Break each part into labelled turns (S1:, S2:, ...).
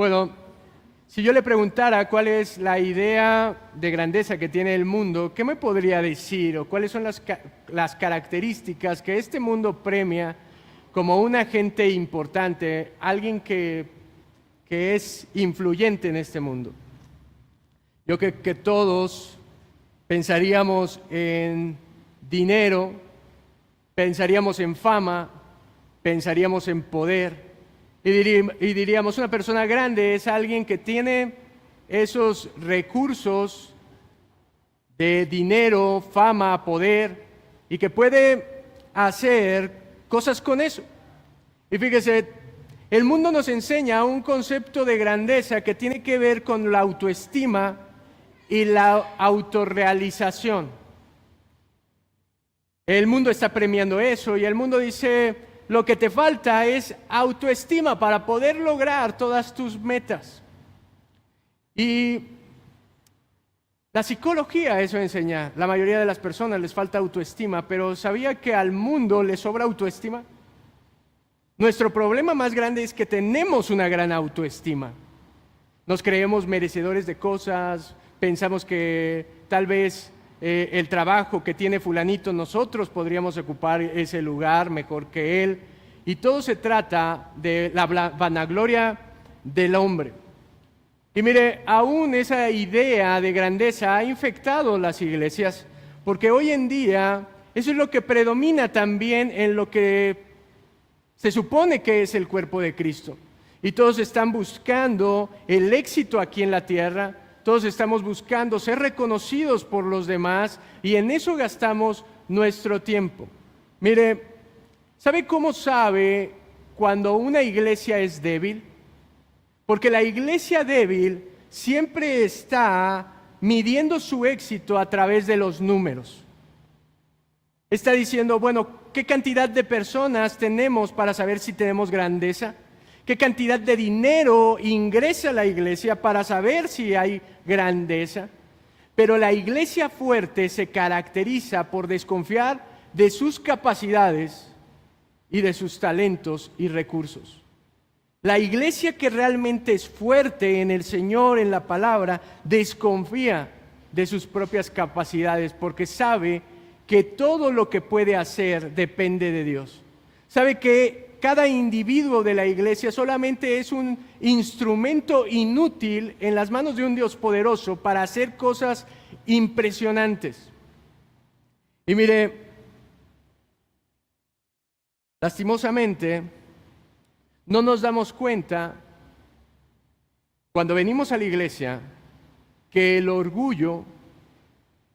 S1: Bueno, si yo le preguntara cuál es la idea de grandeza que tiene el mundo, ¿qué me podría decir? ¿O cuáles son las características que este mundo premia como un agente importante, alguien que es influyente en este mundo? Yo creo que todos pensaríamos en dinero, pensaríamos en fama, pensaríamos en poder. Y diríamos, una persona grande es alguien que tiene esos recursos de dinero, fama, poder, y que puede hacer cosas con eso. Y fíjese, el mundo nos enseña un concepto de grandeza que tiene que ver con la autoestima y la autorrealización. El mundo está premiando eso y el mundo dice: lo que te falta es autoestima para poder lograr todas tus metas. Y la psicología eso enseña. La mayoría de las personas les falta autoestima, pero ¿sabía que al mundo le sobra autoestima? Nuestro problema más grande es que tenemos una gran autoestima. Nos creemos merecedores de cosas, pensamos que tal vez el trabajo que tiene fulanito, nosotros podríamos ocupar ese lugar mejor que él. Y todo se trata de la vanagloria del hombre. Y mire, aún esa idea de grandeza ha infectado las iglesias, porque hoy en día eso es lo que predomina también en lo que se supone que es el cuerpo de Cristo. Y todos están buscando el éxito aquí en la tierra. Todos estamos buscando ser reconocidos por los demás y en eso gastamos nuestro tiempo. Mire, ¿sabe cómo sabe cuando una iglesia es débil? Porque la iglesia débil siempre está midiendo su éxito a través de los números. Está diciendo, bueno, ¿qué cantidad de personas tenemos para saber si tenemos grandeza? ¿Qué cantidad de dinero ingresa a la iglesia para saber si hay grandeza? Pero la iglesia fuerte se caracteriza por desconfiar de sus capacidades y de sus talentos y recursos. La iglesia que realmente es fuerte en el Señor, en la palabra, desconfía de sus propias capacidades porque sabe que todo lo que puede hacer depende de Dios. Sabe que cada individuo de la iglesia solamente es un instrumento inútil en las manos de un Dios poderoso para hacer cosas impresionantes. Y mire, lastimosamente, no nos damos cuenta cuando venimos a la iglesia que el orgullo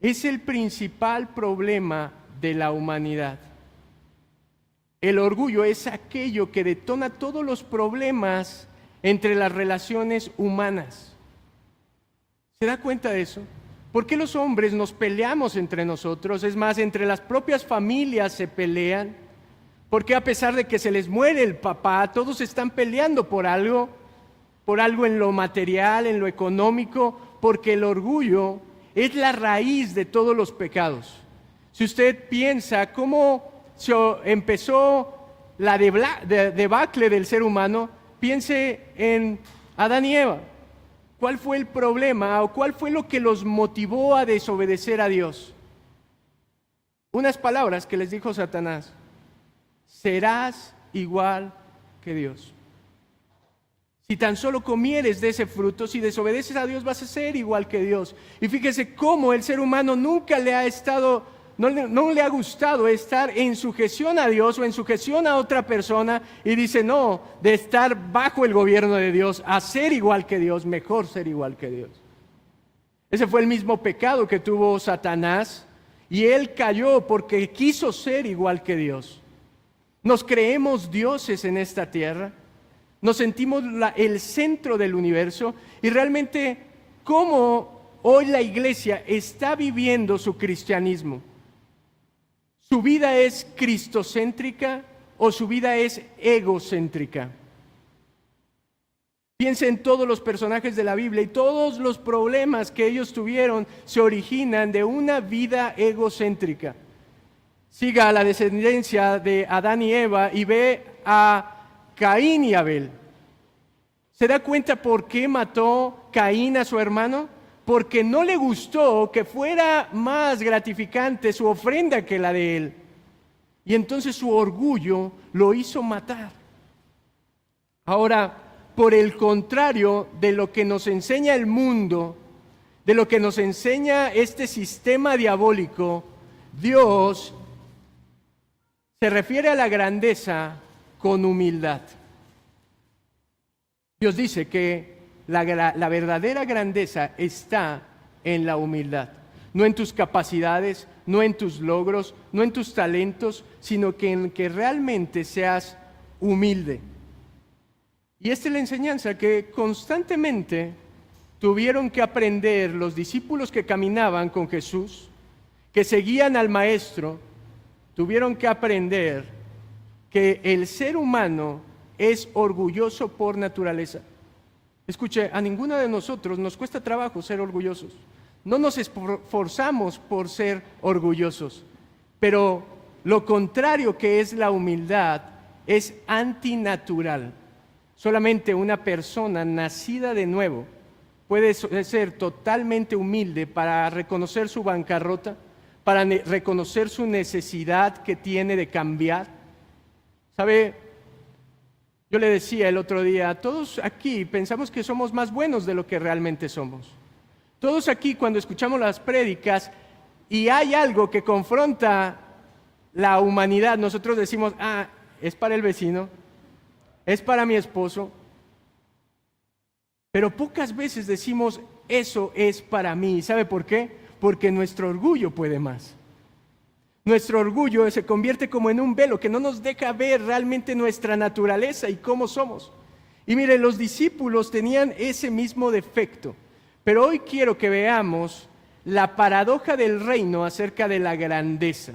S1: es el principal problema de la humanidad. El orgullo es aquello que detona todos los problemas entre las relaciones humanas. ¿Se da cuenta de eso? ¿Por qué los hombres nos peleamos entre nosotros? Es más, entre las propias familias se pelean. ¿Por qué a pesar de que se les muere el papá, todos están peleando por algo en lo material, en lo económico? Porque el orgullo es la raíz de todos los pecados. Si usted piensa cómo se empezó la debacle del ser humano, piense en Adán y Eva. ¿Cuál fue el problema o cuál fue lo que los motivó a desobedecer a Dios? Unas palabras que les dijo Satanás: serás igual que Dios. Si tan solo comieres de ese fruto, si desobedeces a Dios, vas a ser igual que Dios. Y fíjese cómo el ser humano nunca le ha estado, no le ha gustado estar en sujeción a Dios o en sujeción a otra persona, y dice no, de estar bajo el gobierno de Dios, a ser igual que Dios, mejor ser igual que Dios. Ese fue el mismo pecado que tuvo Satanás, y él cayó porque quiso ser igual que Dios. Nos creemos dioses en esta tierra, nos sentimos el centro del universo, y realmente cómo hoy la iglesia está viviendo su cristianismo. ¿Su vida es cristocéntrica o su vida es egocéntrica? Piensa en todos los personajes de la Biblia y todos los problemas que ellos tuvieron se originan de una vida egocéntrica. Siga a la descendencia de Adán y Eva y ve a Caín y Abel. ¿Se da cuenta por qué mató Caín a su hermano? Porque no le gustó que fuera más gratificante su ofrenda que la de él. Y entonces su orgullo lo hizo matar. Ahora, por el contrario de lo que nos enseña el mundo, de lo que nos enseña este sistema diabólico, Dios se refiere a la grandeza con humildad. Dios dice que la verdadera grandeza está en la humildad, no en tus capacidades, no en tus logros, no en tus talentos, sino que en que realmente seas humilde. Y esta es la enseñanza que constantemente tuvieron que aprender los discípulos que caminaban con Jesús, que seguían al Maestro, tuvieron que aprender que el ser humano es orgulloso por naturaleza. Escuche, a ninguno de nosotros nos cuesta trabajo ser orgullosos. No nos esforzamos por ser orgullosos, pero lo contrario que es la humildad es antinatural. Solamente una persona nacida de nuevo puede ser totalmente humilde para reconocer su bancarrota, para reconocer su necesidad que tiene de cambiar. ¿Sabe? Yo le decía el otro día, todos aquí pensamos que somos más buenos de lo que realmente somos. Todos aquí cuando escuchamos las prédicas y hay algo que confronta la humanidad, nosotros decimos, es para el vecino, es para mi esposo. Pero pocas veces decimos, eso es para mí. ¿Sabe por qué? Porque nuestro orgullo puede más. Nuestro orgullo se convierte como en un velo que no nos deja ver realmente nuestra naturaleza y cómo somos. Y mire, los discípulos tenían ese mismo defecto. Pero hoy quiero que veamos la paradoja del reino acerca de la grandeza.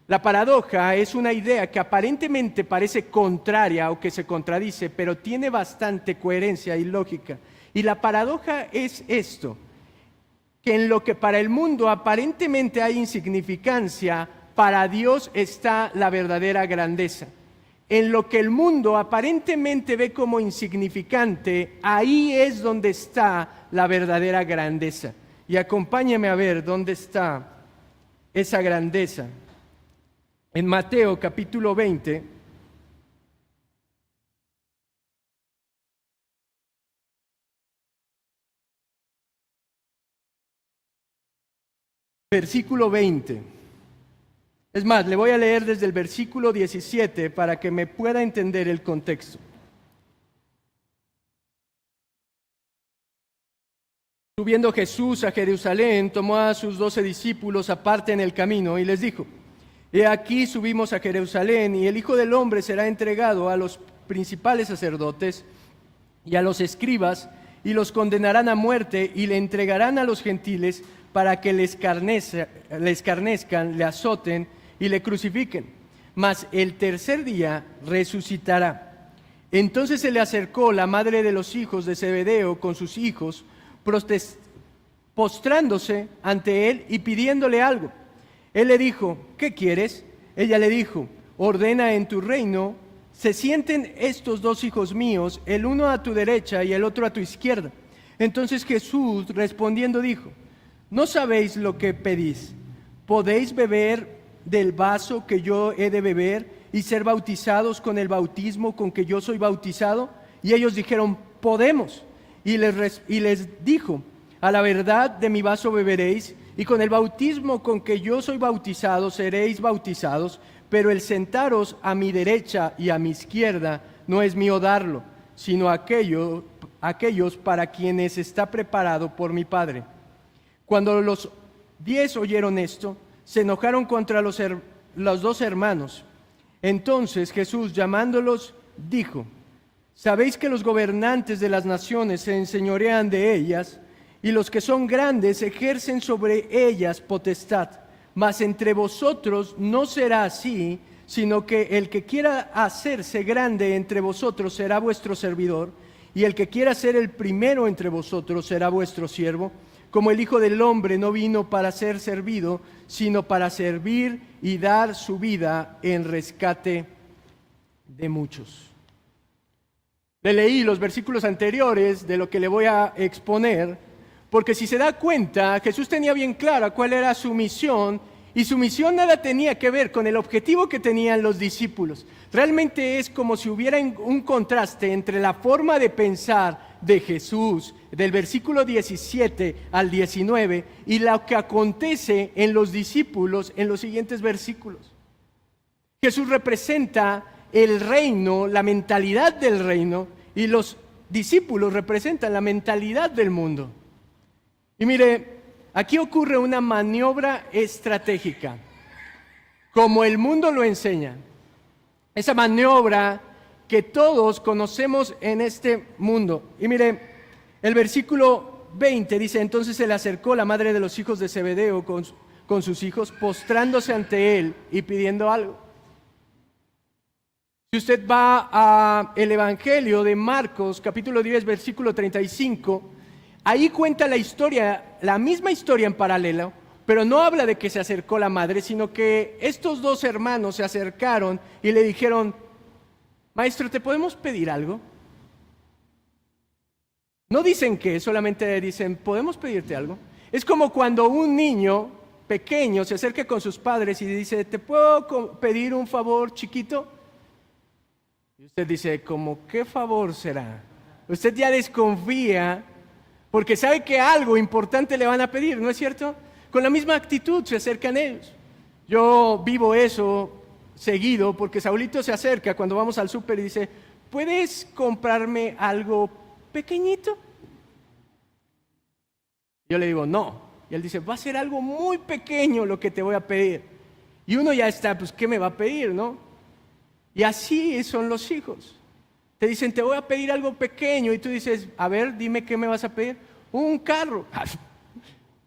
S1: La paradoja es una idea que aparentemente parece contraria o que se contradice, pero tiene bastante coherencia y lógica. Y la paradoja es esto, que en lo que para el mundo aparentemente hay insignificancia, para Dios está la verdadera grandeza. En lo que el mundo aparentemente ve como insignificante, ahí es donde está la verdadera grandeza. Y acompáñame a ver dónde está esa grandeza. En Mateo capítulo 20, versículo 20. Es más, le voy a leer desde el versículo 17 para que me pueda entender el contexto. Subiendo Jesús a Jerusalén, tomó a sus 12 discípulos aparte en el camino y les dijo: He aquí subimos a Jerusalén, y el Hijo del Hombre será entregado a los principales sacerdotes y a los escribas, y los condenarán a muerte, y le entregarán a los gentiles para que le escarnezcan, le azoten y le crucifiquen. Mas el tercer día resucitará. Entonces se le acercó la madre de los hijos de Zebedeo con sus hijos, postrándose ante él y pidiéndole algo. Él le dijo: ¿qué quieres? Ella le dijo: ordena en tu reino se sienten estos dos hijos míos, el uno a tu derecha y el otro a tu izquierda. Entonces Jesús respondiendo dijo: ¿no sabéis lo que pedís? ¿Podéis beber del vaso que yo he de beber y ser bautizados con el bautismo con que yo soy bautizado? Y ellos dijeron: podemos. Y les dijo: a la verdad de mi vaso beberéis, y con el bautismo con que yo soy bautizado seréis bautizados, pero el sentaros a mi derecha y a mi izquierda no es mío darlo, sino aquellos para quienes está preparado por mi Padre. Cuando los 10 oyeron esto, se enojaron contra los dos hermanos. Entonces Jesús, llamándolos, dijo: ¿sabéis que los gobernantes de las naciones se enseñorean de ellas, y los que son grandes ejercen sobre ellas potestad? Mas entre vosotros no será así, sino que el que quiera hacerse grande entre vosotros será vuestro servidor, y el que quiera ser el primero entre vosotros será vuestro siervo. Como el Hijo del Hombre no vino para ser servido, sino para servir y dar su vida en rescate de muchos. Le leí los versículos anteriores de lo que le voy a exponer, porque si se da cuenta, Jesús tenía bien clara cuál era su misión, y su misión nada tenía que ver con el objetivo que tenían los discípulos. Realmente es como si hubiera un contraste entre la forma de pensar de Jesús, del versículo 17 al 19, y lo que acontece en los discípulos en los siguientes versículos. Jesús representa el reino, la mentalidad del reino, y los discípulos representan la mentalidad del mundo. Y mire, aquí ocurre una maniobra estratégica, como el mundo lo enseña. Esa maniobra que todos conocemos en este mundo. Y mire, el versículo 20 dice: entonces se le acercó la madre de los hijos de Zebedeo con sus hijos, postrándose ante él y pidiendo algo. Si usted va al Evangelio de Marcos, capítulo 10, versículo 35, ahí cuenta la historia, la misma historia en paralelo, pero no habla de que se acercó la madre, sino que estos dos hermanos se acercaron y le dijeron: maestro, ¿te podemos pedir algo? No dicen qué, solamente dicen: ¿podemos pedirte algo? Es como cuando un niño pequeño se acerca con sus padres y dice: ¿te puedo pedir un favor chiquito? Y usted dice: ¿cómo qué favor será? Usted ya desconfía porque sabe que algo importante le van a pedir, ¿no es cierto? Con la misma actitud se acercan ellos. Yo vivo eso seguido porque Saulito se acerca cuando vamos al súper y dice: ¿puedes comprarme algo pequeñito? Yo le digo: no. Y él dice: va a ser algo muy pequeño lo que te voy a pedir. Y uno ya está: pues ¿qué me va a pedir, no? Y así son los hijos. Te dicen: te voy a pedir algo pequeño, y tú dices: a ver, dime qué me vas a pedir. Un carro,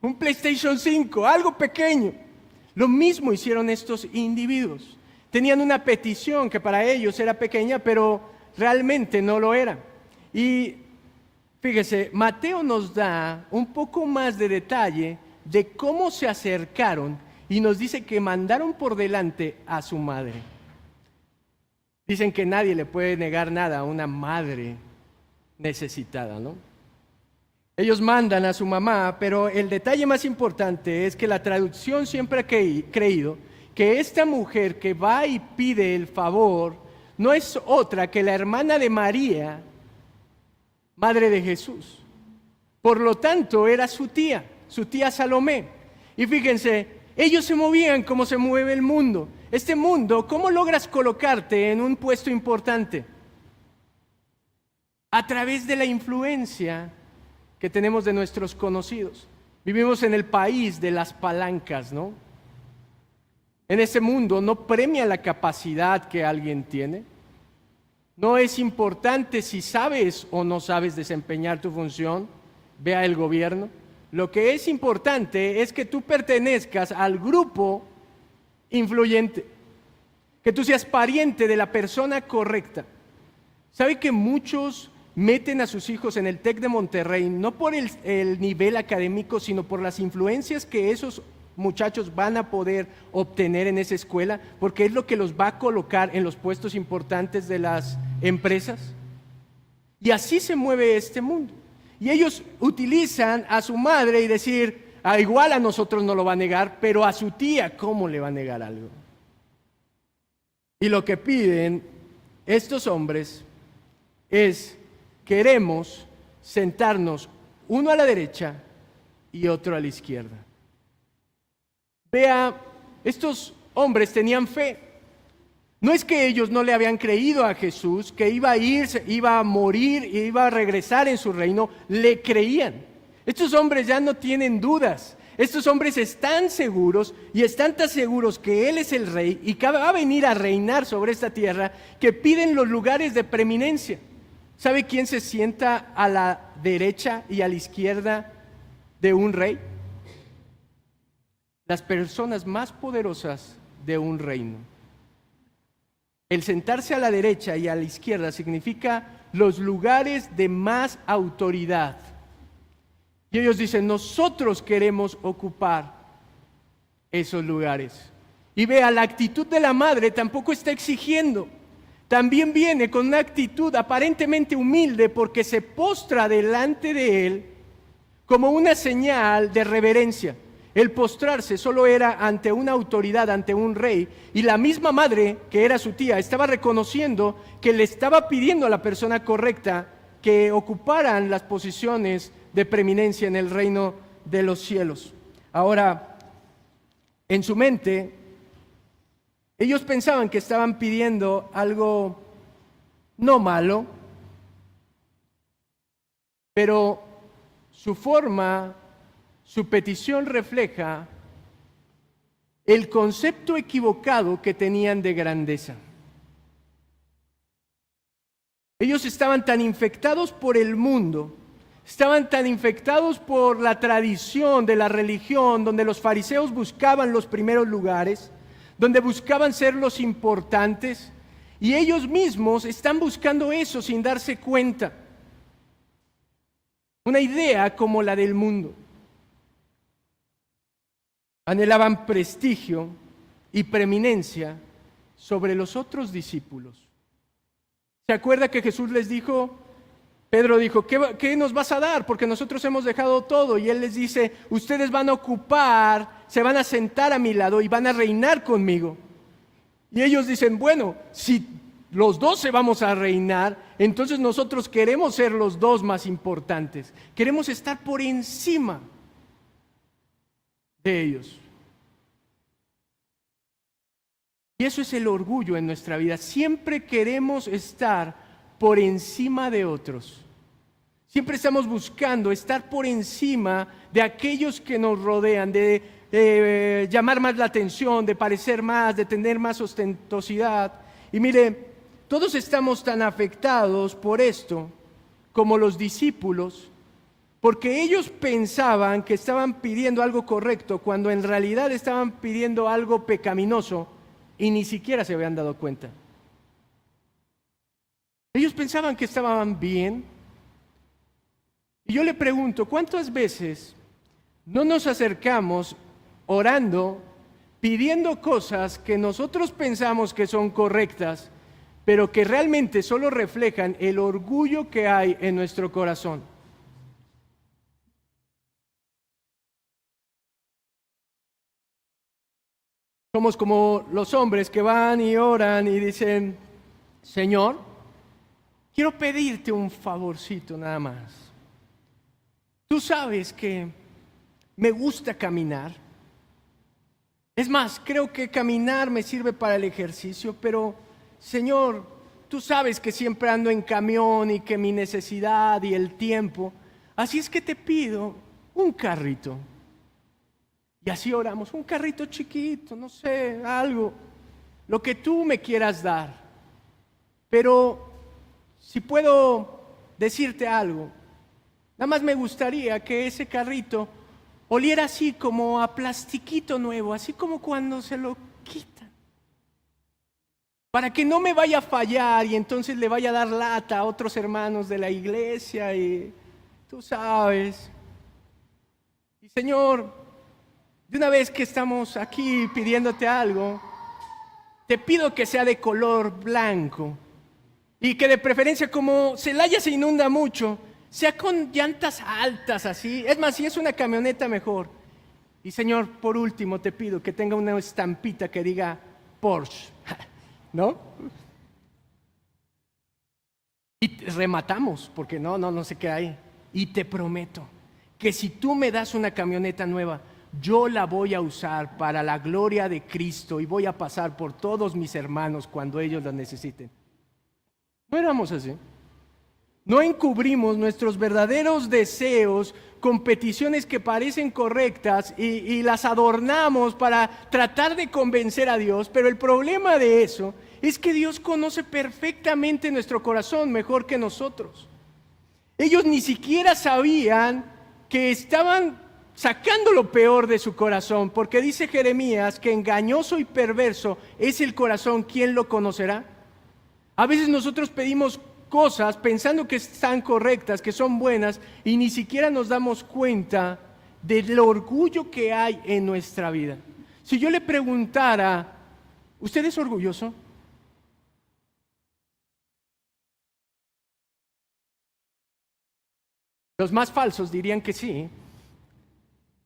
S1: un PlayStation 5, algo pequeño. Lo mismo hicieron estos individuos. Tenían una petición que para ellos era pequeña, pero realmente no lo era. Y fíjese, Mateo nos da un poco más de detalle de cómo se acercaron, y nos dice que mandaron por delante a su madre. Dicen que nadie le puede negar nada a una madre necesitada, ¿no? Ellos mandan a su mamá, pero el detalle más importante es que la traducción siempre ha creído que esta mujer que va y pide el favor no es otra que la hermana de María, madre de Jesús. Por lo tanto, era su tía Salomé. Y fíjense, ellos se movían como se mueve el mundo. Este mundo, ¿cómo logras colocarte en un puesto importante? A través de la influencia que tenemos de nuestros conocidos. Vivimos en el país de las palancas, ¿no? En ese mundo no premia la capacidad que alguien tiene. No es importante si sabes o no sabes desempeñar tu función. Vea el gobierno. Lo que es importante es que tú pertenezcas al grupo influyente, que tú seas pariente de la persona correcta. ¿Sabe que muchos meten a sus hijos en el TEC de Monterrey no por el nivel académico, sino por las influencias que esos muchachos van a poder obtener en esa escuela, porque es lo que los va a colocar en los puestos importantes de las empresas? Y así se mueve este mundo. Y ellos utilizan a su madre y decir: igual a nosotros no lo va a negar, pero a su tía, ¿cómo le va a negar algo? Y lo que piden estos hombres es: queremos sentarnos uno a la derecha y otro a la izquierda. Vea, estos hombres tenían fe. No es que ellos no le habían creído a Jesús, que iba a irse, iba a morir y iba a regresar en su reino. Le creían. Estos hombres ya no tienen dudas. Estos hombres están seguros, y están tan seguros que Él es el rey y que va a venir a reinar sobre esta tierra, que piden los lugares de preeminencia. ¿Sabe quién se sienta a la derecha y a la izquierda de un rey? Las personas más poderosas de un reino. El sentarse a la derecha y a la izquierda significa los lugares de más autoridad. Y ellos dicen: nosotros queremos ocupar esos lugares. Y vea, la actitud de la madre tampoco está exigiendo. también viene con una actitud aparentemente humilde porque se postra delante de él como una señal de reverencia. El postrarse solo era ante una autoridad, ante un rey, y la misma madre, que era su tía, estaba reconociendo que le estaba pidiendo a la persona correcta que ocuparan las posiciones de preeminencia en el reino de los cielos. Ahora, en su mente, ellos pensaban que estaban pidiendo algo no malo, pero su forma, su petición refleja el concepto equivocado que tenían de grandeza. Ellos estaban tan infectados por el mundo, estaban tan infectados por la tradición de la religión, donde los fariseos buscaban los primeros lugares, donde buscaban ser los importantes, y ellos mismos están buscando eso sin darse cuenta. Una idea como la del mundo. Anhelaban prestigio y preeminencia sobre los otros discípulos. ¿Se acuerda que Jesús les dijo? Pedro dijo, ¿qué nos vas a dar? Porque nosotros hemos dejado todo. Y él les dice, ustedes van a ocupar, se van a sentar a mi lado y van a reinar conmigo. Y ellos dicen, bueno, si los 12 vamos a reinar, entonces nosotros queremos ser los 2 más importantes. Queremos estar por encima de ellos. Y eso es el orgullo en nuestra vida. Siempre queremos estar por encima de otros. Siempre estamos buscando estar por encima de aquellos que nos rodean, de llamar más la atención, de parecer más, de tener más ostentosidad. Y mire, todos estamos tan afectados por esto como los discípulos, porque ellos pensaban que estaban pidiendo algo correcto cuando en realidad estaban pidiendo algo pecaminoso y ni siquiera se habían dado cuenta. Ellos pensaban que estaban bien. Y yo le pregunto, ¿cuántas veces no nos acercamos orando, pidiendo cosas que nosotros pensamos que son correctas, pero que realmente solo reflejan el orgullo que hay en nuestro corazón? Somos como los hombres que van y oran y dicen, Señor, quiero pedirte un favorcito nada más. Tú sabes que me gusta caminar. Es más, creo que caminar me sirve para el ejercicio, pero Señor, tú sabes que siempre ando en camión y que mi necesidad y el tiempo. Así es que te pido un carrito. Y así oramos, un carrito chiquito, no sé, algo, lo que tú me quieras dar. Pero si puedo decirte algo, nada más me gustaría que ese carrito oliera así como a plastiquito nuevo, así como cuando se lo quitan. Para que no me vaya a fallar y entonces le vaya a dar lata a otros hermanos de la iglesia y tú sabes. Y Señor, de una vez que estamos aquí pidiéndote algo, te pido que sea de color blanco y que de preferencia, como Celaya se inunda mucho, sea con llantas altas así. Es más, si es una camioneta mejor. Y Señor, por último te pido que tenga una estampita que diga Porsche, ¿no? Y rematamos, porque no se queda ahí. Y te prometo que si tú me das una camioneta nueva, yo la voy a usar para la gloria de Cristo y voy a pasar por todos mis hermanos cuando ellos la necesiten. No éramos así. No encubrimos nuestros verdaderos deseos con peticiones que parecen correctas y las adornamos para tratar de convencer a Dios, pero el problema de eso es que Dios conoce perfectamente nuestro corazón mejor que nosotros. Ellos ni siquiera sabían que estaban sacando lo peor de su corazón, porque dice Jeremías que engañoso y perverso es el corazón, ¿quién lo conocerá? A veces nosotros pedimos cosas pensando que están correctas, que son buenas, y ni siquiera nos damos cuenta del orgullo que hay en nuestra vida. Si yo le preguntara, ¿usted es orgulloso? Los más falsos dirían que sí,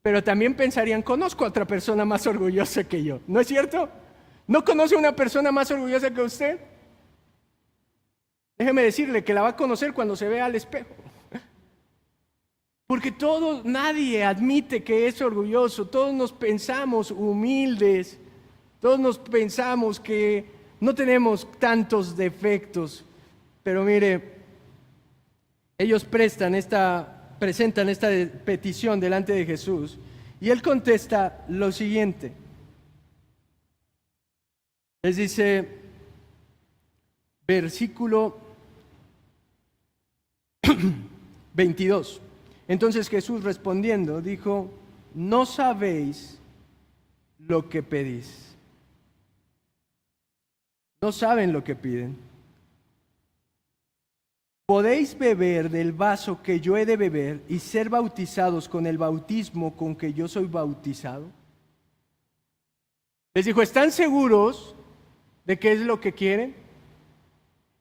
S1: pero también pensarían, conozco a otra persona más orgullosa que yo. ¿No es cierto? ¿No conoce a una persona más orgullosa que usted? Déjeme decirle que la va a conocer cuando se vea al espejo. Porque nadie admite que es orgulloso. Todos nos pensamos humildes. Todos nos pensamos que no tenemos tantos defectos. Pero mire, ellos presentan esta petición delante de Jesús y Él contesta lo siguiente. Les dice, versículo 22. Entonces Jesús respondiendo dijo, no sabéis lo que pedís. No saben lo que piden. ¿Podéis beber del vaso que yo he de beber y ser bautizados con el bautismo con que yo soy bautizado? Les dijo, ¿están seguros de qué es lo que quieren?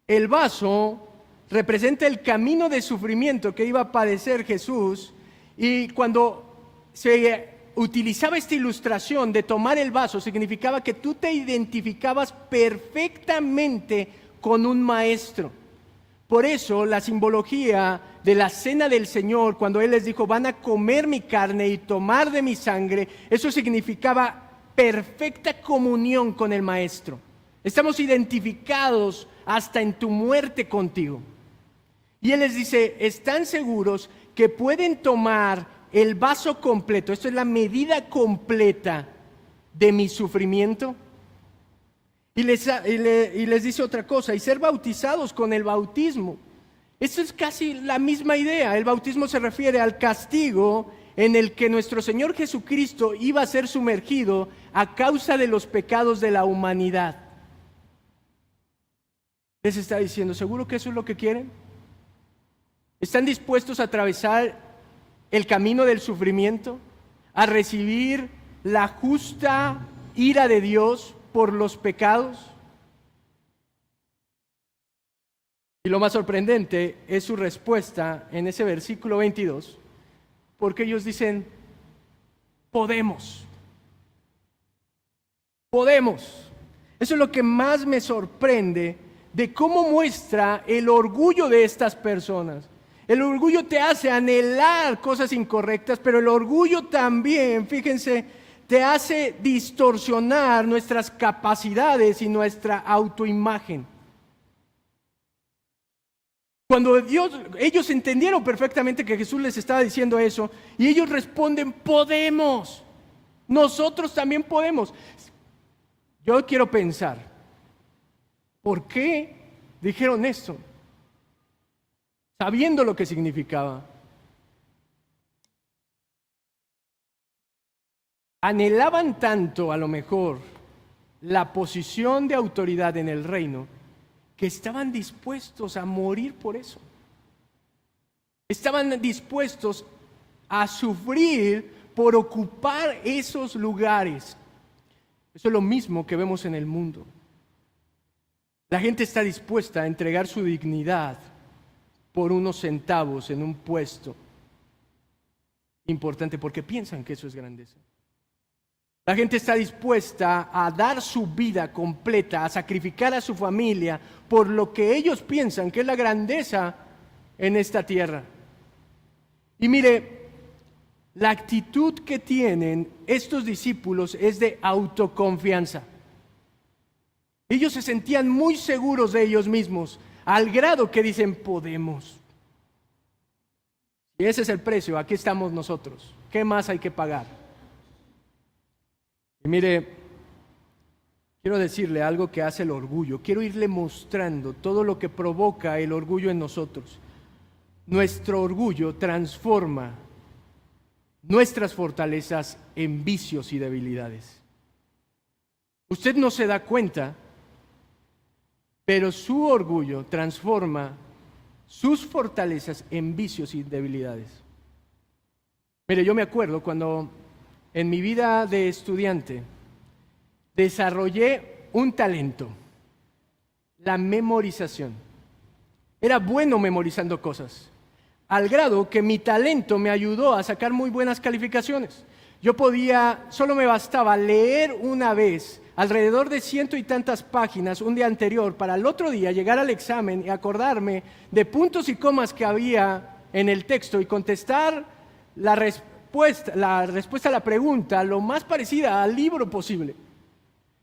S1: El vaso representa el camino de sufrimiento que iba a padecer Jesús, y cuando se utilizaba esta ilustración de tomar el vaso, significaba que tú te identificabas perfectamente con un maestro. Por eso la simbología de la cena del Señor, cuando Él les dijo, van a comer mi carne y tomar de mi sangre, eso significaba perfecta comunión con el Maestro. Estamos identificados hasta en tu muerte contigo. Y Él les dice, ¿están seguros que pueden tomar el vaso completo? Esto es la medida completa de mi sufrimiento. Y les dice otra cosa, y ser bautizados con el bautismo. Esto es casi la misma idea. El bautismo se refiere al castigo en el que nuestro Señor Jesucristo iba a ser sumergido a causa de los pecados de la humanidad. Les está diciendo, ¿seguro que eso es lo que quieren? ¿Están dispuestos a atravesar el camino del sufrimiento? ¿A recibir la justa ira de Dios por los pecados? Y lo más sorprendente es su respuesta en ese versículo 22, porque ellos dicen, podemos. Eso es lo que más me sorprende de cómo muestra el orgullo de estas personas. El orgullo te hace anhelar cosas incorrectas, pero el orgullo también, fíjense, te hace distorsionar nuestras capacidades y nuestra autoimagen. Cuando ellos entendieron perfectamente que Jesús les estaba diciendo eso, y ellos responden, podemos, nosotros también podemos. Yo quiero pensar, ¿por qué dijeron esto? Sabiendo lo que significaba. Anhelaban tanto, a lo mejor, la posición de autoridad en el reino, que estaban dispuestos a morir por eso. Estaban dispuestos a sufrir por ocupar esos lugares. Eso es lo mismo que vemos en el mundo. La gente está dispuesta a entregar su dignidad por unos centavos en un puesto importante porque piensan que eso es grandeza. La gente está dispuesta a dar su vida completa, a sacrificar a su familia por lo que ellos piensan que es la grandeza en esta tierra. Y mire, la actitud que tienen estos discípulos es de autoconfianza. Ellos se sentían muy seguros de ellos mismos, al grado que dicen, podemos. Y ese es el precio, aquí estamos nosotros. ¿Qué más hay que pagar? Y mire, quiero decirle algo que hace el orgullo. Quiero irle mostrando todo lo que provoca el orgullo en nosotros. Nuestro orgullo transforma nuestras fortalezas en vicios y debilidades. Usted no se da cuenta, pero su orgullo transforma sus fortalezas en vicios y debilidades. Mire, yo me acuerdo cuando en mi vida de estudiante desarrollé un talento, la memorización. Era bueno memorizando cosas. al grado que mi talento me ayudó a sacar muy buenas calificaciones. Solo me bastaba leer una vez alrededor de 100 y tantas páginas un día anterior para el otro día llegar al examen y acordarme de puntos y comas que había en el texto y contestar la respuesta a la pregunta lo más parecida al libro posible.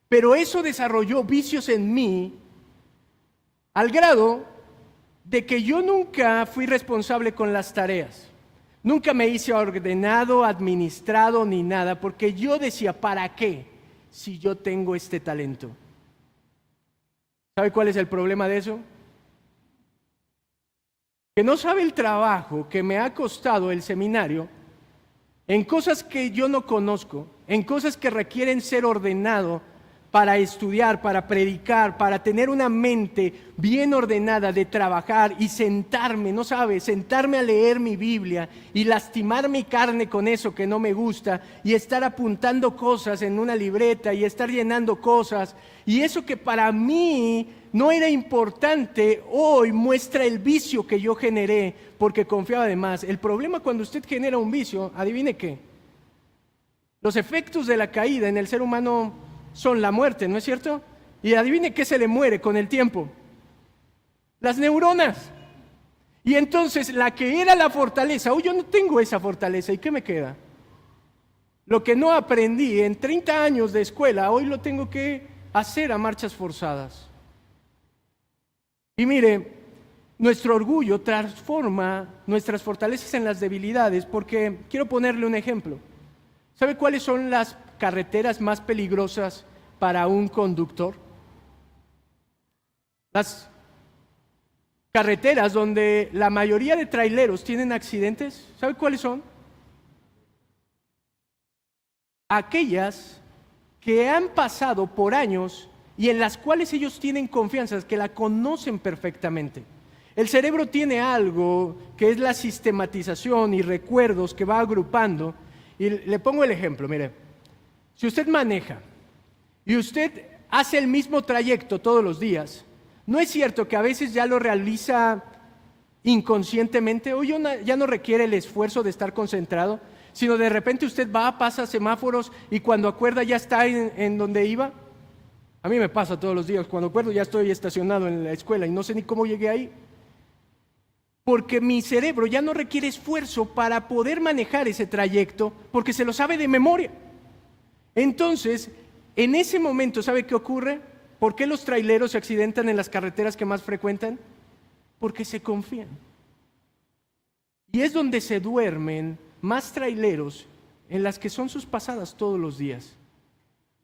S1: Pero eso desarrolló vicios en mí al grado de que yo nunca fui responsable con las tareas. Nunca me hice ordenado, administrado ni nada, porque yo decía, ¿para qué si yo tengo este talento? ¿Sabe cuál es el problema de eso? Que no sabe el trabajo que me ha costado el seminario en cosas que yo no conozco, en cosas que requieren ser ordenado para estudiar, para predicar, para tener una mente bien ordenada de trabajar y sentarme, ¿no sabe? Sentarme a leer mi Biblia y lastimar mi carne con eso que no me gusta y estar apuntando cosas en una libreta y estar llenando cosas. Y eso que para mí no era importante, hoy muestra el vicio que yo generé porque confiaba de más. El problema cuando usted genera un vicio, adivine qué. Los efectos de la caída en el ser humano son la muerte, ¿no es cierto? Y adivine qué se le muere con el tiempo. Las neuronas. Y entonces la que era la fortaleza, hoy yo no tengo esa fortaleza, ¿y qué me queda? Lo que no aprendí en 30 años de escuela, hoy lo tengo que hacer a marchas forzadas. Y mire, nuestro orgullo transforma nuestras fortalezas en las debilidades, porque quiero ponerle un ejemplo. ¿Sabe cuáles son las carreteras más peligrosas para un conductor? Las carreteras donde la mayoría de traileros tienen accidentes, ¿sabe cuáles son? Aquellas que han pasado por años y en las cuales ellos tienen confianza, que la conocen perfectamente. El cerebro tiene algo que es la sistematización y recuerdos que va agrupando. Y le pongo el ejemplo, mire, si usted maneja y usted hace el mismo trayecto todos los días, ¿no es cierto que a veces ya lo realiza inconscientemente? O ya no requiere el esfuerzo de estar concentrado, sino de repente usted va, pasa semáforos y cuando acuerda ya está en donde iba. A mí me pasa todos los días, cuando acuerdo ya estoy estacionado en la escuela y no sé ni cómo llegué ahí. Porque mi cerebro ya no requiere esfuerzo para poder manejar ese trayecto, porque se lo sabe de memoria. Entonces, en ese momento, ¿sabe qué ocurre? ¿Por qué los traileros se accidentan en las carreteras que más frecuentan? Porque se confían. Y es donde se duermen más traileros en las que son sus pasadas todos los días.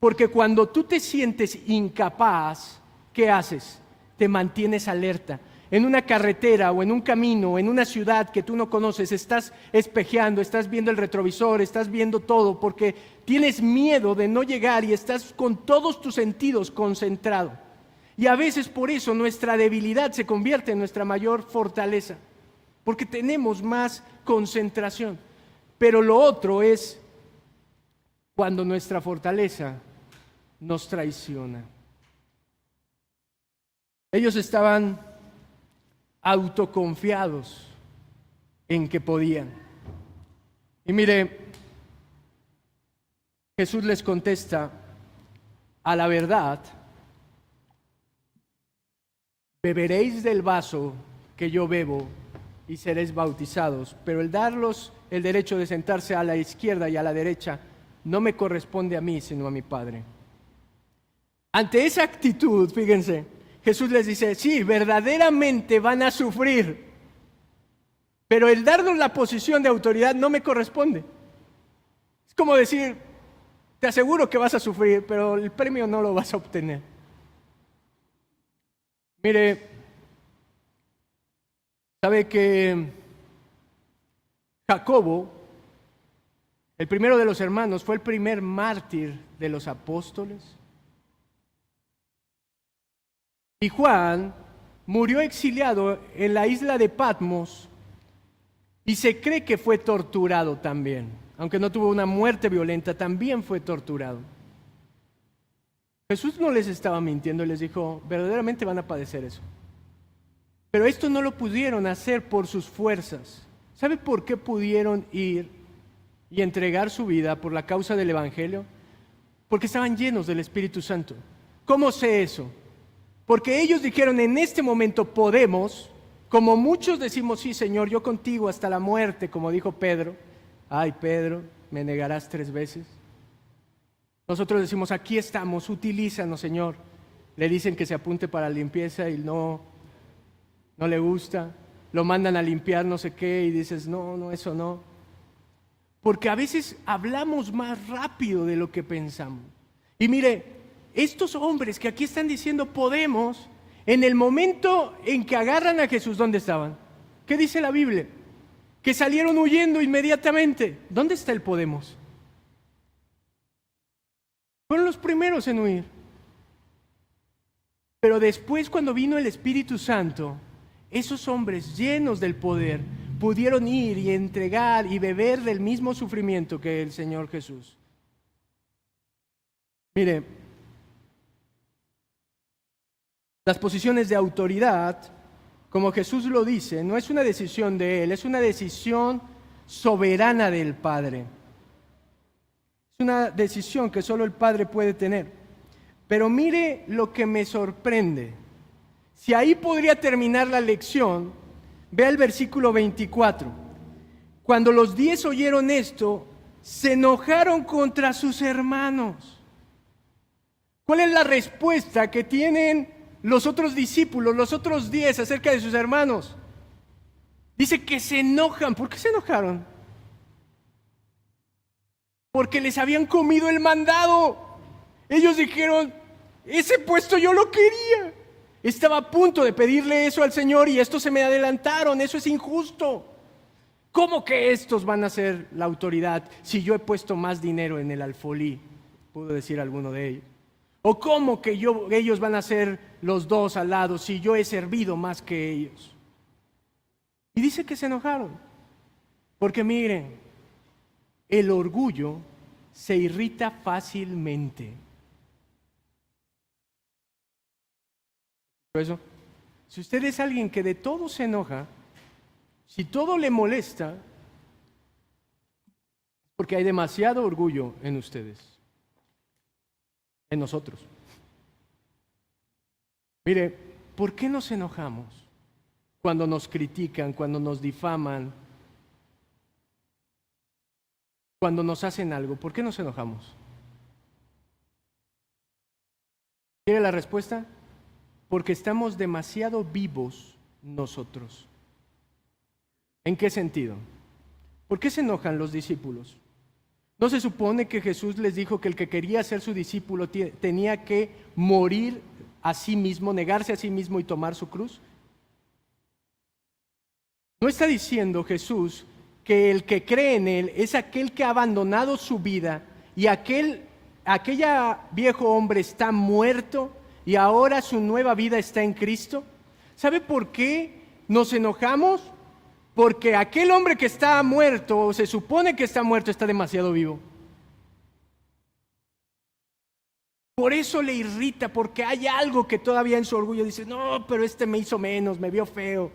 S1: Porque cuando tú te sientes incapaz, ¿qué haces? Te mantienes alerta. En una carretera o en un camino, en una ciudad que tú no conoces, estás espejeando, estás viendo el retrovisor, estás viendo todo porque tienes miedo de no llegar y estás con todos tus sentidos concentrado. Y a veces por eso nuestra debilidad se convierte en nuestra mayor fortaleza, porque tenemos más concentración. Pero lo otro es cuando nuestra fortaleza nos traiciona. Ellos estaban autoconfiados en que podían. Y mire, Jesús les contesta, a la verdad, beberéis del vaso que yo bebo y seréis bautizados, pero el darlos el derecho de sentarse a la izquierda y a la derecha no me corresponde a mí, sino a mi Padre. Ante esa actitud, fíjense, Jesús les dice, sí, verdaderamente van a sufrir, pero el darnos la posición de autoridad no me corresponde. Es como decir, te aseguro que vas a sufrir, pero el premio no lo vas a obtener. Mire, ¿sabe que Jacobo, el primero de los hermanos, fue el primer mártir de los apóstoles? Y Juan murió exiliado en la isla de Patmos y se cree que fue torturado también. Aunque no tuvo una muerte violenta, también fue torturado. Jesús no les estaba mintiendo, les dijo, verdaderamente van a padecer eso. Pero esto no lo pudieron hacer por sus fuerzas, ¿Sabe por qué pudieron ir y entregar su vida por la causa del Evangelio? Porque estaban llenos del Espíritu Santo. ¿Cómo sé eso? Porque ellos dijeron, en este momento podemos, como muchos decimos, sí, Señor, yo contigo hasta la muerte, como dijo Pedro. Ay, Pedro, me negarás 3 veces. Nosotros decimos, aquí estamos, utilízanos, Señor. Le dicen que se apunte para la limpieza y no le gusta. Lo mandan a limpiar no sé qué y dices, no, eso no. Porque a veces hablamos más rápido de lo que pensamos. Y mire, estos hombres que aquí están diciendo podemos, en el momento en que agarran a Jesús, ¿dónde estaban? ¿Qué dice la Biblia? Que salieron huyendo inmediatamente. ¿Dónde está el podemos? Fueron los primeros en huir. Pero después, cuando vino el Espíritu Santo, esos hombres llenos del poder pudieron ir y entregar y beber del mismo sufrimiento que el Señor Jesús. Mire, las posiciones de autoridad, como Jesús lo dice, no es una decisión de Él, es una decisión soberana del Padre. Es una decisión que solo el Padre puede tener. Pero mire lo que me sorprende. Si ahí podría terminar la lección, vea el versículo 24. Cuando los 10 oyeron esto, se enojaron contra sus hermanos. ¿Cuál es la respuesta que tienen los otros discípulos, los otros 10 acerca de sus hermanos? Dice que se enojan. ¿Por qué se enojaron? Porque les habían comido el mandado. Ellos dijeron, ese puesto yo lo quería. Estaba a punto de pedirle eso al Señor y estos se me adelantaron, eso es injusto. ¿Cómo que estos van a ser la autoridad si yo he puesto más dinero en el alfolí? Pudo decir alguno de ellos. ¿O cómo que ellos van a ser los 2 al lado si yo he servido más que ellos? Y dice que se enojaron. Porque miren, el orgullo se irrita fácilmente. Por eso, si usted es alguien que de todo se enoja, si todo le molesta, porque hay demasiado orgullo en ustedes, en nosotros. Mire, ¿por qué nos enojamos cuando nos critican, cuando nos difaman, cuando nos hacen algo? ¿Por qué nos enojamos? ¿Quiere la respuesta? Porque estamos demasiado vivos nosotros. ¿En qué sentido? ¿Por qué se enojan los discípulos? ¿No se supone que Jesús les dijo que el que quería ser su discípulo tenía que morir a sí mismo, negarse a sí mismo y tomar su cruz? ¿No está diciendo Jesús que el que cree en Él es aquel que ha abandonado su vida y aquella viejo hombre está muerto y ahora su nueva vida está en Cristo? ¿Sabe por qué nos enojamos? Porque aquel hombre que está muerto, o se supone que está muerto, está demasiado vivo. Por eso le irrita, porque hay algo que todavía en su orgullo dice, no, pero este me hizo menos, me vio feo.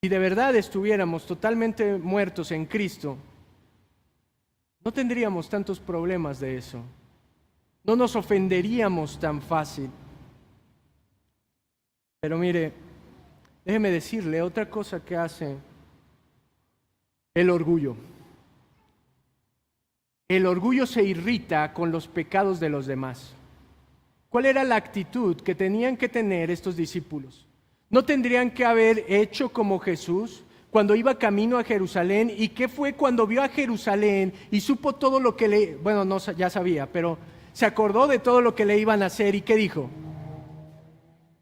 S1: Si de verdad estuviéramos totalmente muertos en Cristo, no tendríamos tantos problemas de eso. No nos ofenderíamos tan fácil. Pero mire, déjeme decirle otra cosa que hace el orgullo. El orgullo se irrita con los pecados de los demás. ¿Cuál era la actitud que tenían que tener estos discípulos? ¿No tendrían que haber hecho como Jesús cuando iba camino a Jerusalén? ¿Y qué fue cuando vio a Jerusalén y supo todo lo que ya sabía, pero se acordó de todo lo que le iban a hacer? ¿Y qué dijo?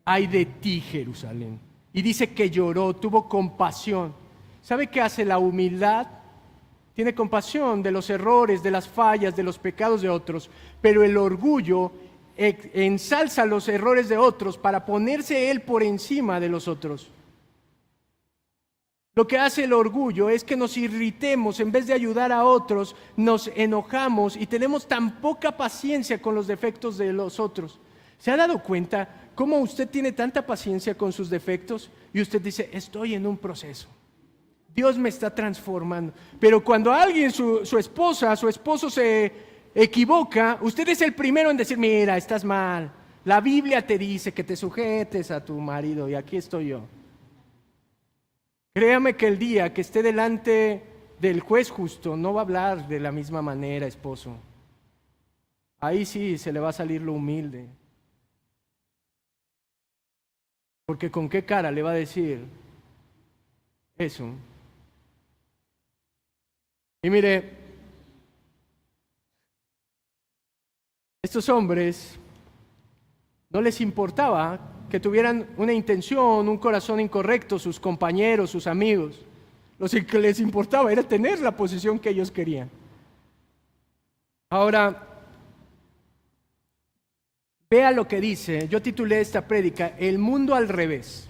S1: Ay de ti, Jerusalén. Y dice que lloró, tuvo compasión. ¿Sabe qué hace la humildad? Tiene compasión de los errores, de las fallas, de los pecados de otros, pero el orgullo ensalza los errores de otros para ponerse él por encima de los otros. Lo que hace el orgullo es que nos irritemos, en vez de ayudar a otros, nos enojamos y tenemos tan poca paciencia con los defectos de los otros. ¿Se ha dado cuenta cómo usted tiene tanta paciencia con sus defectos? y usted dice, estoy en un proceso. Dios me está transformando. Pero cuando alguien, su esposa, su esposo se equivoca, usted es el primero en decir, mira, estás mal. La Biblia te dice que te sujetes a tu marido y aquí estoy yo. Créame que el día que esté delante del juez justo no va a hablar de la misma manera, esposo. Ahí sí se le va a salir lo humilde. Porque con qué cara le va a decir eso. Y mire, estos hombres no les importaba que tuvieran una intención, un corazón incorrecto, sus compañeros, sus amigos. Lo que les importaba era tener la posición que ellos querían. Ahora, vea lo que dice, yo titulé esta prédica, El mundo al revés.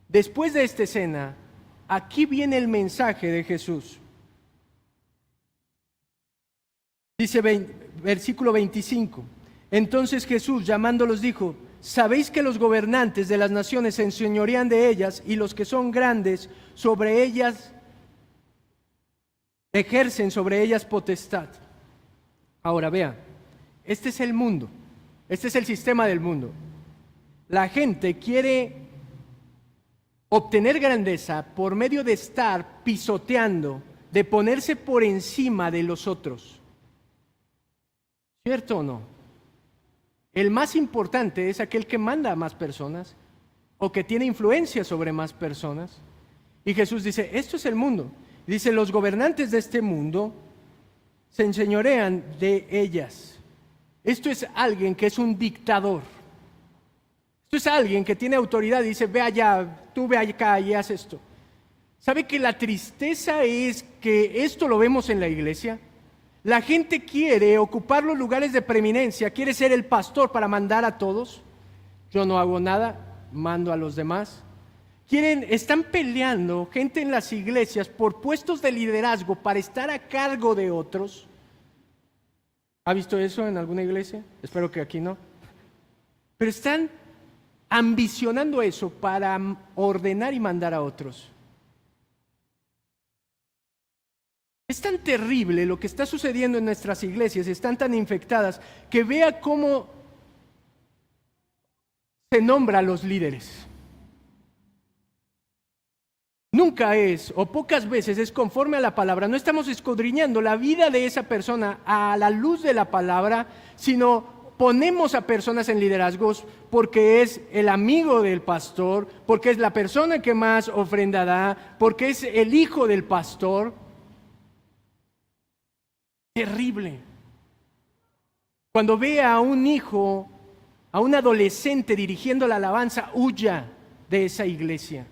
S1: Después de esta escena, aquí viene el mensaje de Jesús. Dice versículo 25, entonces Jesús llamándolos dijo, ¿sabéis que los gobernantes de las naciones se enseñorean de ellas y los que son grandes sobre ellas ejercen sobre ellas potestad? Ahora vea, este es el mundo, este es el sistema del mundo. La gente quiere obtener grandeza por medio de estar pisoteando, de ponerse por encima de los otros. ¿Cierto o no? El más importante es aquel que manda a más personas o que tiene influencia sobre más personas. Y Jesús dice, esto es el mundo. Dice, los gobernantes de este mundo se enseñorean de ellas. Esto es alguien que es un dictador. Esto es alguien que tiene autoridad y dice, ve allá, tú ve acá y haz esto. ¿Sabe que la tristeza es que esto lo vemos en la iglesia? La gente quiere ocupar los lugares de preeminencia, quiere ser el pastor para mandar a todos. Yo no hago nada, mando a los demás. Están peleando gente en las iglesias por puestos de liderazgo para estar a cargo de otros. ¿Ha visto eso en alguna iglesia? Espero que aquí no. Pero están ambicionando eso para ordenar y mandar a otros. Es tan terrible lo que está sucediendo en nuestras iglesias, están tan infectadas, que vea cómo se nombra a los líderes. Nunca es, o pocas veces es conforme a la palabra. No estamos escudriñando la vida de esa persona a la luz de la palabra, sino ponemos a personas en liderazgos porque es el amigo del pastor, porque es la persona que más ofrenda da, porque es el hijo del pastor. Terrible. Cuando ve a un hijo, a un adolescente dirigiendo la alabanza, huya de esa iglesia.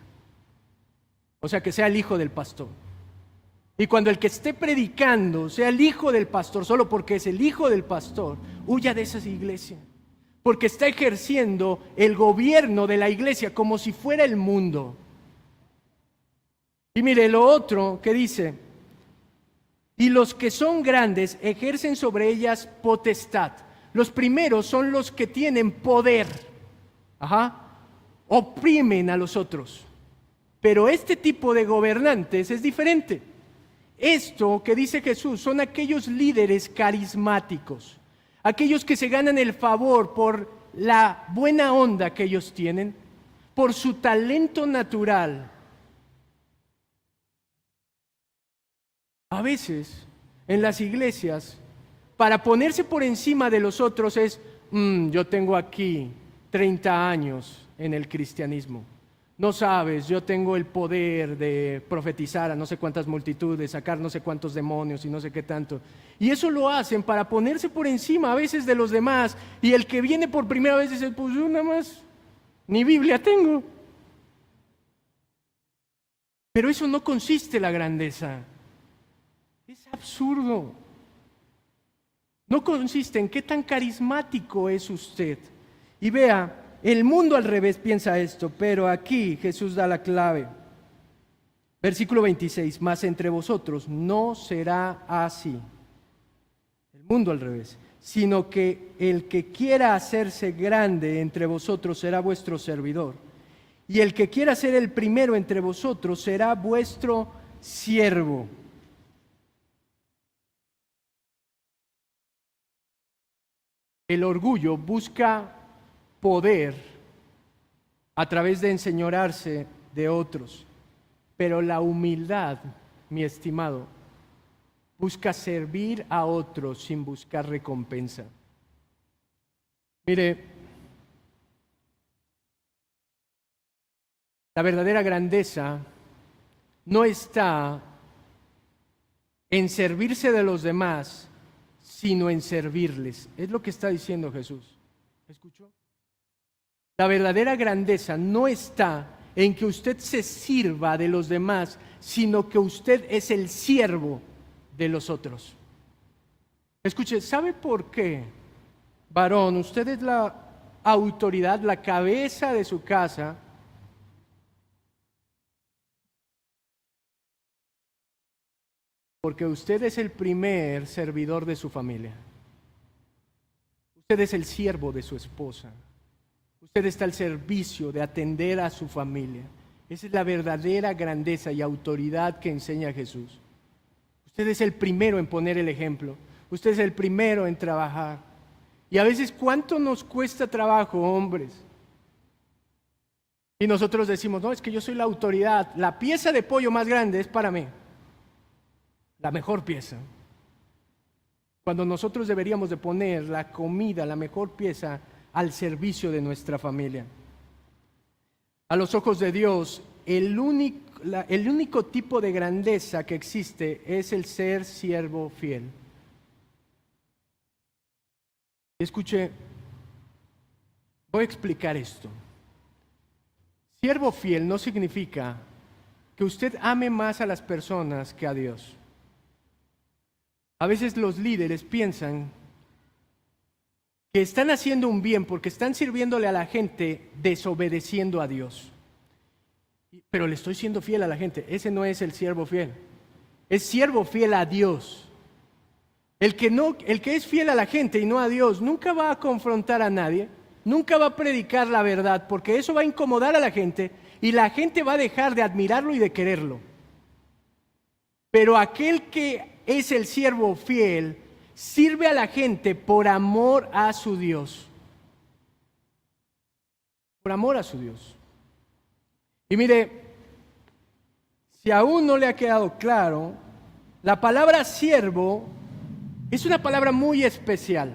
S1: O sea, que sea el hijo del pastor. Y cuando el que esté predicando sea el hijo del pastor, solo porque es el hijo del pastor, huya de esa iglesia. Porque está ejerciendo el gobierno de la iglesia como si fuera el mundo. Y mire lo otro que dice, y los que son grandes ejercen sobre ellas potestad. Los primeros son los que tienen poder. Oprimen a los otros. Pero este tipo de gobernantes es diferente. Esto que dice Jesús son aquellos líderes carismáticos, aquellos que se ganan el favor por la buena onda que ellos tienen, por su talento natural. A veces, en las iglesias, para ponerse por encima de los otros es, yo tengo aquí 30 años en el cristianismo. No sabes, yo tengo el poder de profetizar a no sé cuántas multitudes, sacar no sé cuántos demonios y no sé qué tanto. Y eso lo hacen para ponerse por encima a veces de los demás. Y el que viene por primera vez dice, pues yo nada más, ni Biblia tengo. Pero eso no consiste en la grandeza. Es absurdo. No consiste en qué tan carismático es usted. Y vea, el mundo al revés piensa esto, pero aquí Jesús da la clave. Versículo 26, mas entre vosotros no será así. El mundo al revés, sino que el que quiera hacerse grande entre vosotros será vuestro servidor. y el que quiera ser el primero entre vosotros será vuestro siervo. El orgullo busca poder a través de enseñorearse de otros, pero la humildad, mi estimado, busca servir a otros sin buscar recompensa. Mire, la verdadera grandeza no está en servirse de los demás, sino en servirles. Es lo que está diciendo Jesús. ¿Escuchó? La verdadera grandeza no está en que usted se sirva de los demás, sino que usted es el siervo de los otros. Escuche, ¿sabe por qué, varón? Usted es la autoridad, la cabeza de su casa. Porque usted es el primer servidor de su familia. Usted es el siervo de su esposa. Usted está al servicio de atender a su familia. Esa es la verdadera grandeza y autoridad que enseña Jesús. Usted es el primero en poner el ejemplo. Usted es el primero en trabajar. Y a veces, ¿cuánto nos cuesta trabajo, hombres? Y nosotros decimos, no, es que yo soy la autoridad. La pieza de pollo más grande es para mí. La mejor pieza. Cuando nosotros deberíamos de poner la comida, la mejor pieza, al servicio de nuestra familia. A los ojos de Dios, el único tipo de grandeza que existe es el ser siervo fiel. Escuche, voy a explicar esto. Siervo fiel no significa que usted ame más a las personas que a Dios. A veces los líderes piensan que están haciendo un bien porque están sirviéndole a la gente desobedeciendo a Dios. Pero le estoy siendo fiel a la gente. Ese no es el siervo fiel. Es siervo fiel a Dios. El que es fiel a la gente y no a Dios nunca va a confrontar a nadie, nunca va a predicar la verdad, porque eso va a incomodar a la gente y la gente va a dejar de admirarlo y de quererlo. Pero aquel que es el siervo fiel sirve a la gente por amor a su Dios. Por amor a su Dios. Y mire, si aún no le ha quedado claro, la palabra siervo es una palabra muy especial.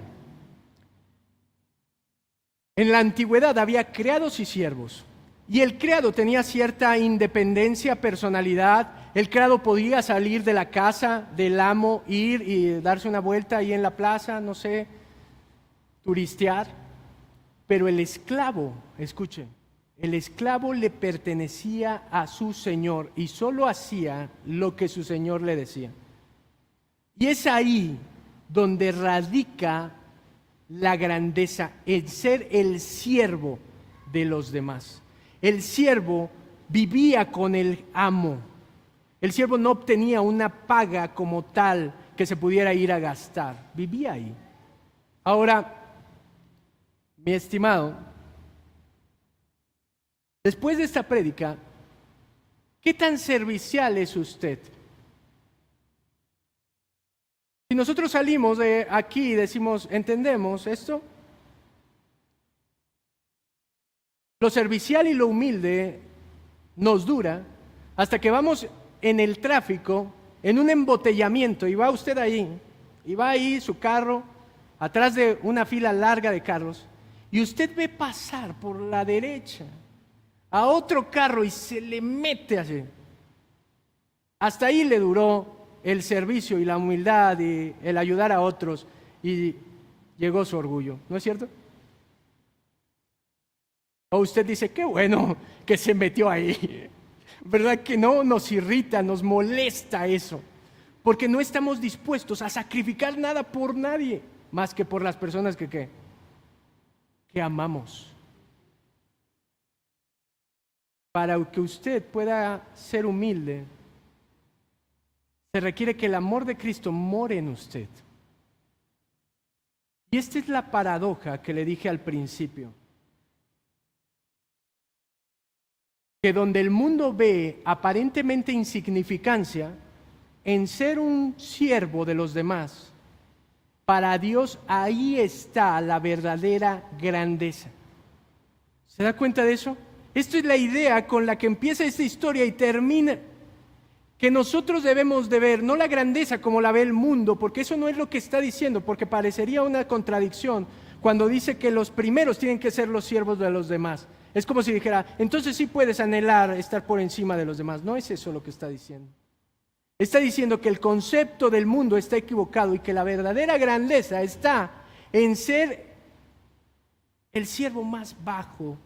S1: En la antigüedad había criados y siervos. Y el criado tenía cierta independencia, personalidad. El criado podía salir de la casa del amo, ir y darse una vuelta ahí en la plaza, no sé, turistear. Pero el esclavo, escuchen, el esclavo le pertenecía a su señor y solo hacía lo que su señor le decía. Y es ahí donde radica la grandeza, el ser el siervo de los demás. El siervo vivía con el amo. El siervo no obtenía una paga como tal que se pudiera ir a gastar. Vivía ahí. Ahora, mi estimado, después de esta prédica, ¿qué tan servicial es usted? Si nosotros salimos de aquí y decimos, ¿entendemos esto? Lo servicial y lo humilde nos dura hasta que vamos en el tráfico, en un embotellamiento, y va usted ahí, y va ahí su carro, atrás de una fila larga de carros, y usted ve pasar por la derecha a otro carro y se le mete así. Hasta ahí le duró el servicio y la humildad y el ayudar a otros, y llegó su orgullo, ¿no es cierto? O usted dice, qué bueno que se metió ahí. ¿Verdad que no? Nos irrita, nos molesta eso, porque no estamos dispuestos a sacrificar nada por nadie, más que por las personas que amamos. Para que usted pueda ser humilde, se requiere que el amor de Cristo more en usted. Y esta es la paradoja que le dije al principio. que donde el mundo ve aparentemente insignificancia, en ser un siervo de los demás, para Dios ahí está la verdadera grandeza. ¿Se da cuenta de eso? Esta es la idea con la que empieza esta historia y termina. Que nosotros debemos de ver, no la grandeza como la ve el mundo, porque eso no es lo que está diciendo, porque parecería una contradicción cuando dice que los primeros tienen que ser los siervos de los demás. Es como si dijera, entonces sí puedes anhelar estar por encima de los demás. No es eso lo que está diciendo. Está diciendo que el concepto del mundo está equivocado y que la verdadera grandeza está en ser el siervo más bajo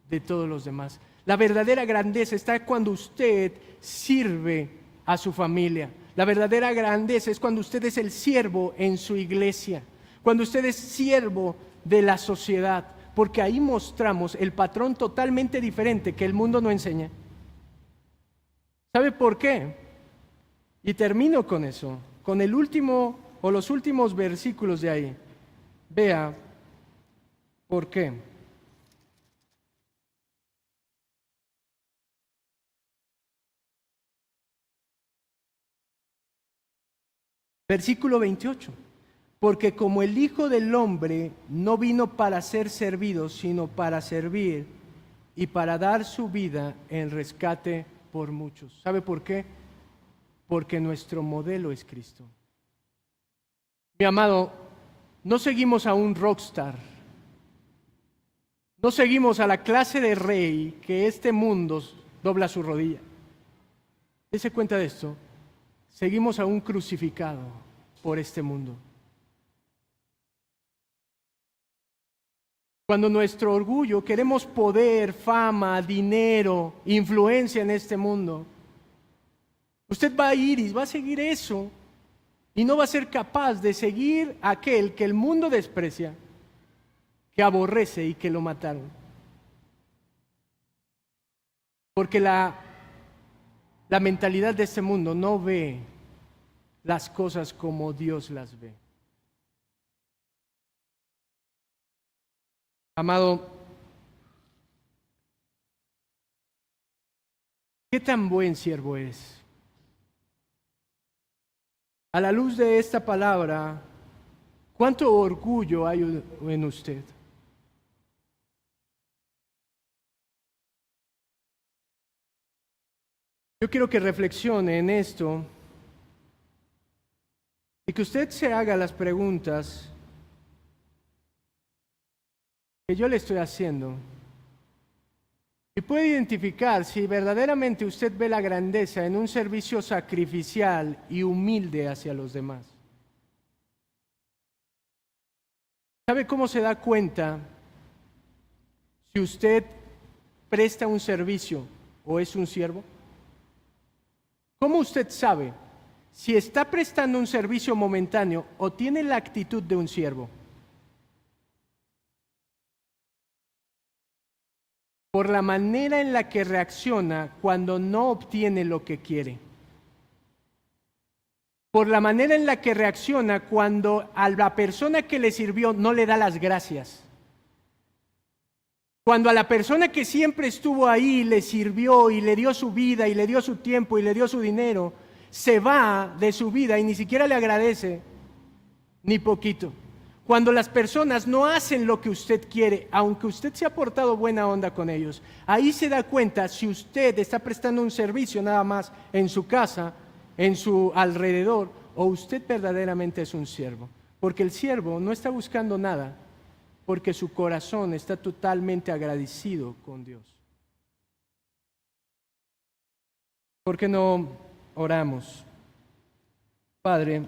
S1: de todos los demás. La verdadera grandeza está cuando usted sirve a su familia. La verdadera grandeza es cuando usted es el siervo en su iglesia, cuando usted es siervo de la sociedad, porque ahí mostramos el patrón totalmente diferente que el mundo no enseña. ¿Sabe por qué? Y termino con eso, con el último o los últimos versículos de ahí. Vea por qué. Versículo 28. Porque como el Hijo del Hombre no vino para ser servido, sino para servir y para dar su vida en rescate por muchos. ¿Sabe por qué? Porque nuestro modelo es Cristo. Mi amado, no seguimos a un rockstar. No seguimos a la clase de rey que este mundo dobla su rodilla. Dese cuenta de esto. Seguimos a un crucificado por este mundo. Cuando nuestro orgullo, queremos poder, fama, dinero, influencia en este mundo, usted va a ir y va a seguir eso y no va a ser capaz de seguir a aquel que el mundo desprecia, que aborrece y que lo mataron. Porque la mentalidad de este mundo no ve las cosas como Dios las ve. Amado, ¿qué tan buen siervo es? A la luz de esta palabra, ¿cuánto orgullo hay en usted? Yo quiero que reflexione en esto y que usted se haga las preguntas que yo le estoy haciendo y puede identificar si verdaderamente usted ve la grandeza en un servicio sacrificial y humilde hacia los demás. ¿Sabe cómo se da cuenta si usted presta un servicio o es un siervo? ¿Cómo usted sabe si está prestando un servicio momentáneo o tiene la actitud de un siervo? Por la manera en la que reacciona cuando no obtiene lo que quiere. Por la manera en la que reacciona cuando a la persona que le sirvió no le da las gracias. Cuando a la persona que siempre estuvo ahí, le sirvió y le dio su vida y le dio su tiempo y le dio su dinero, se va de su vida y ni siquiera le agradece, ni poquito. Cuando las personas no hacen lo que usted quiere, aunque usted se ha portado buena onda con ellos, ahí se da cuenta si usted está prestando un servicio nada más en su casa, en su alrededor, o usted verdaderamente es un siervo. Porque el siervo no está buscando nada, porque su corazón está totalmente agradecido con Dios. ¿Por qué no oramos? Padre,